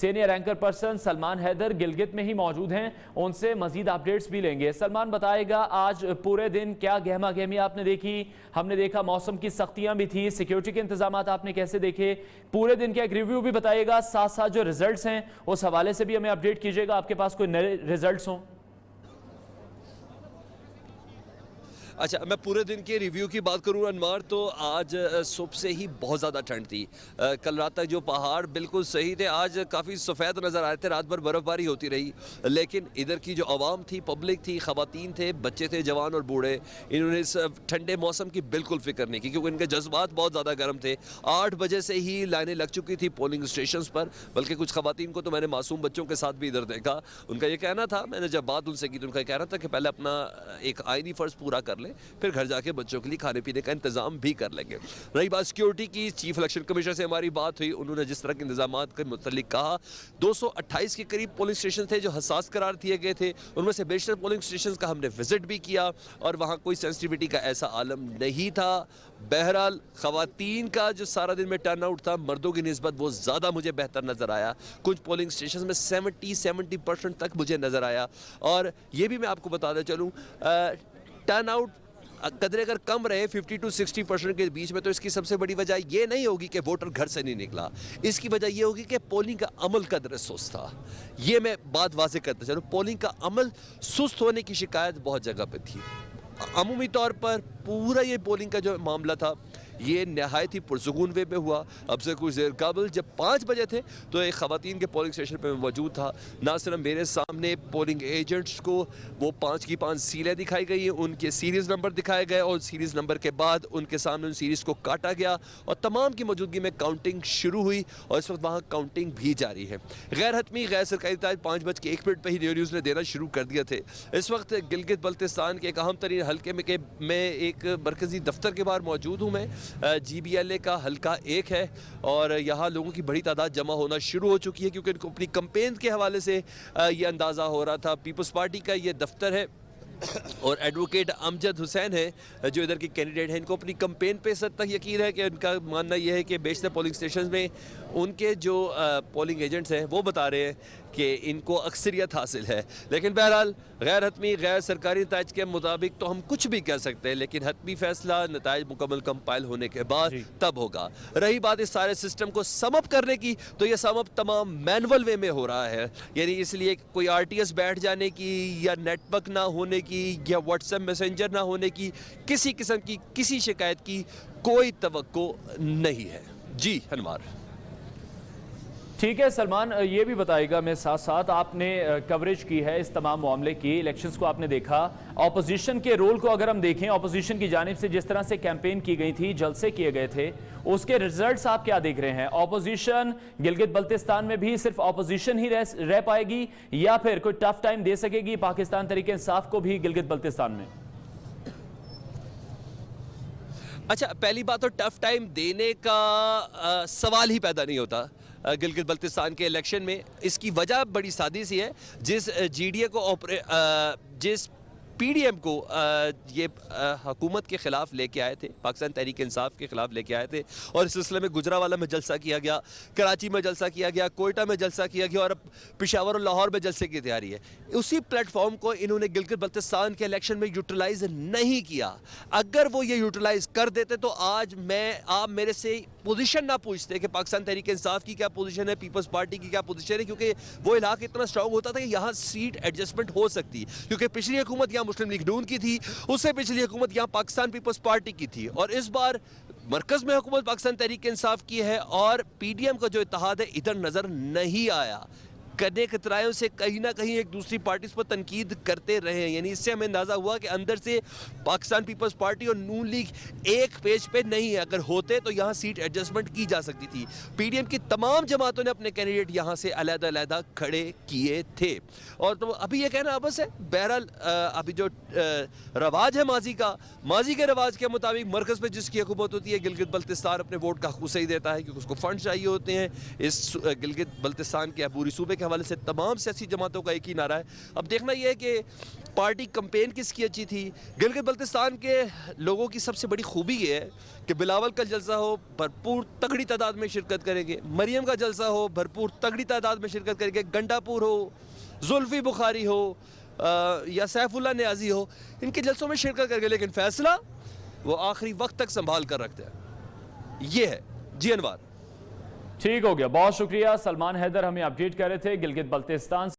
Senior anchor person Salman Haider Gilgit में ही मौजूद हैं, उनसे मजीद अपडेट्स भी लेंगे। सलमान बताएगा, आज पूरे दिन क्या गहमा गहमी आपने देखी? हमने देखा मौसम की सख्तियां भी थी, सिक्योरिटी के इंतजाम आपने कैसे देखे? पूरे दिन का एक रिव्यू भी बताइएगा, साथ साथ जो रिजल्ट्स हैं उस हवाले से भी हमें अपडेट कीजिएगा, आपके पास कोई नए रिजल्ट्स हों। अच्छा, मैं पूरे दिन के रिव्यू की बात करूँ अनमार, तो आज सुबह से ही बहुत ज़्यादा ठंड थी। कल रात तक जो पहाड़ बिल्कुल सही थे, आज काफ़ी सफ़ेद नज़र आए थे, रात भर बर्फ़बारी होती रही। लेकिन इधर की जो आवाम थी, पब्लिक थी, ख़वातीन थे, बच्चे थे, जवान और बूढ़े, इन्होंने इस ठंडे मौसम की बिल्कुल फ़िक्र नहीं की, क्योंकि इनके जज्बात बहुत ज़्यादा गर्म थे। 8 बजे से ही लाइनें लग चुकी थी पोलिंग स्टेशन पर, बल्कि कुछ ख़वातीन को तो मैंने मासूम बच्चों के साथ भी इधर देखा। उनका ये कहना था, मैंने जब बात उनसे की तो उनका कहना था कि पहले अपना एक आइनी फ़र्ज़ पूरा कर लें, फिर घर जाके बच्चों के लिए खाने पीने का इंतजाम भी कर लेंगे। रही बात सिक्योरिटी की, चीफ इलेक्शन कमिश्नर से हमारी बात हुई, उन्होंने जिस तरह के इंतजाम के मुतल्लिक कहा, 228 के करीब पोलिंग स्टेशन थे जो हसास करार दिए गए थे, उनमें से बेशतर पोलिंग स्टेशन का हमने विजिट भी किया और वहाँ कोई सेंसिटिविटी का ऐसा आलम नहीं था। बहरहाल खवातीन का जो सारा दिन में टर्न आउट था, मर्दों की निस्बत वो ज़्यादा मुझे बेहतर नज़र आया। कुछ पोलिंग स्टेशन में 70% तक मुझे नज़र आया। और ये भी मैं आपको बताता चलूँ, टर्न आउट कदरे अगर कम रहे 50 to 60% के बीच में, तो इसकी सबसे बड़ी वजह ये नहीं होगी कि वोटर घर से नहीं निकला, इसकी वजह ये होगी कि पोलिंग का अमल कदरे सुस्त था। ये मैं बात वाज़े करता चलूँ, पोलिंग का अमल सुस्त होने की शिकायत बहुत जगह पे थी। अमूमी तौर पर पूरा ये पोलिंग का जो मामला था, ये नहायत ही पुरसुकून वे में हुआ। अब से कुछ देर कबल जब 5 बजे थे तो एक ख़वातीन के पोलिंग स्टेशन पे मौजूद था। ना सिर्फ मेरे सामने पोलिंग एजेंट्स को वो 5 की 5 सीलें दिखाई गई, उनके सीरीज़ नंबर दिखाए गए और सीरीज़ नंबर के बाद उनके सामने उन सीरीज़ को काटा गया और तमाम की मौजूदगी में काउंटिंग शुरू हुई और इस वक्त वहाँ काउंटिंग भी जारी है। गैर हतमी गैर सरकारी ताज 5:01 पर ही न्यूज़ ने देना शुरू कर दिया थे। इस वक्त गिलगित बल्तिस्तान के एक अहम तरीन हल्के में एक मरकज़ी दफ्तर के बाहर मौजूद हूँ मैं। GBLA का हल्का 1 है और यहाँ लोगों की बड़ी तादाद जमा होना शुरू हो चुकी है, क्योंकि इनको अपनी कैंपेन के हवाले से ये अंदाज़ा हो रहा था। पीपल्स पार्टी का ये दफ्तर है और एडवोकेट अमजद हुसैन है जो इधर के कैंडिडेट हैं। इनको अपनी कैंपेन पे इस हद तक यकीन है कि उनका मानना यह है कि बेशतर पोलिंग स्टेशन में उनके जो पोलिंग एजेंट्स हैं वो बता रहे हैं कि इनको अक्सरियत हासिल है। लेकिन बहरहाल गैर हतमी गैर सरकारी नताइज के मुताबिक तो हम कुछ भी कह सकते हैं, लेकिन हतमी फैसला नताइज मुकम्मल कंपाइल होने के बाद तब होगा। रही बात इस सारे सिस्टम को समअप करने की, तो ये समअप तमाम मैनुअल वे में हो रहा है, यानी इसलिए कोई RTS बैठ जाने की या नेटवर्क ना होने की या व्हाट्सएप मैसेंजर ना होने की, किसी किस्म की किसी शिकायत की कोई तवक्को नहीं है। जी हनमार। ठीक है सलमान, ये भी बताइएगा मैं साथ साथ, आपने कवरेज की है इस तमाम मामले की, इलेक्शंस को आपने देखा, ऑपोजिशन के रोल को अगर हम देखें, ऑपोजिशन की जानिब से जिस तरह से कैंपेन की गई थी, जलसे किए गए थे, उसके रिजल्ट्स आप क्या देख रहे हैं? ऑपोजिशन गिलगित बल्तिस्तान में भी सिर्फ ऑपोजिशन ही रह पाएगी या फिर कोई टफ टाइम दे सकेगी पाकिस्तान तहरीक इंसाफ को भी गिलगित बल्तिस्तान में? अच्छा, पहली बात तो टफ टाइम देने का सवाल ही पैदा नहीं होता गिलगित बल्तिस्तान के इलेक्शन में। इसकी वजह बड़ी सादी सी है, जिस GDA को जिस PDM को ये हुकूमत के ख़िलाफ़ लेके आए थे, पाकिस्तान तहरीक इंसाफ के ख़िलाफ़ लेके आए थे और इस सिलसिले में गुजरावाला में जलसा किया गया, कराची में जलसा किया गया, कोयटा में जलसा किया गया और अब पेशावर और लाहौर में जलसे की तैयारी है। उसी प्लेटफॉर्म को इन्होंने गिलगित बल्तिस्तान के इलेक्शन में यूटिलाइज़ नहीं किया। अगर वो ये यूटिलाइज़ कर देते तो आज आप मेरे से पोजीशन ना पूछते कि पाकिस्तान तहरीक इंसाफ की क्या पोजीशन है, पीपल्स पार्टी की क्या पोजीशन है, क्योंकि वो इलाका इतना स्ट्रॉन्ग होता था कि यहाँ सीट एडजस्टमेंट हो सकती, क्योंकि पिछली हुकूमत यहाँ मुस्लिम लीग नून की थी, उससे पिछली हुकूमत यहाँ पाकिस्तान पीपल्स पार्टी की थी और इस बार मरकज में हुकूमत पाकिस्तान तहरीक इंसाफ की है और PDM का जो इत्तेहाद है इधर नजर नहीं आया। करने के तरायों से कहीं ना कहीं एक दूसरी पार्टी पर तनकीद करते रहे, यानी इससे हमें अंदाजा हुआ कि अंदर से पाकिस्तान पीपल्स पार्टी और नून लीग एक पेज पे नहीं है। अगर होते तो यहाँ सीट एडजस्टमेंट की जा सकती थी। PDM की तमाम जमातों ने अपने कैंडिडेट यहाँ से अलग-अलग खड़े किए थे और तो अभी ये कहना बस है। बहरहाल अभी जो रवाज है माजी के रवाज के मुताबिक मरकज में जिसकी हुकूमत होती है, गिलगित बल्तिस्तान अपने वोट का हक उसे ही देता है क्योंकि उसको फंड चाहिए होते हैं। इस गिलगित बल्तिस्तान के अबूरी सूबे के हवाले से तमाम सियासी जमातों का एक ही नारा है। अब देखना यह है कि पार्टी कंपेन किसकी अच्छी थी। गिलगित बल्तिस्तान के लोगों की सबसे बड़ी खूबी ये है कि बिलावल का जलसा हो, भरपूर तगड़ी तादाद में शिरकत करेंगे। मरियम का जलसा हो, भरपूर तगड़ी तादाद में शिरकत करेंगे। गंडापुर हो, जुल्फी बुखारी हो या सैफुल्ला न्याजी हो, इनके जलसों में शिरकत करेंगे, लेकिन फैसला वो आखिरी वक्त तक संभाल कर रखते हैं। ये है जी अनवार। ठीक हो गया, बहुत शुक्रिया। सलमान हैदर हमें अपडेट कर रहे थे गिलगित बल्तिस्तान।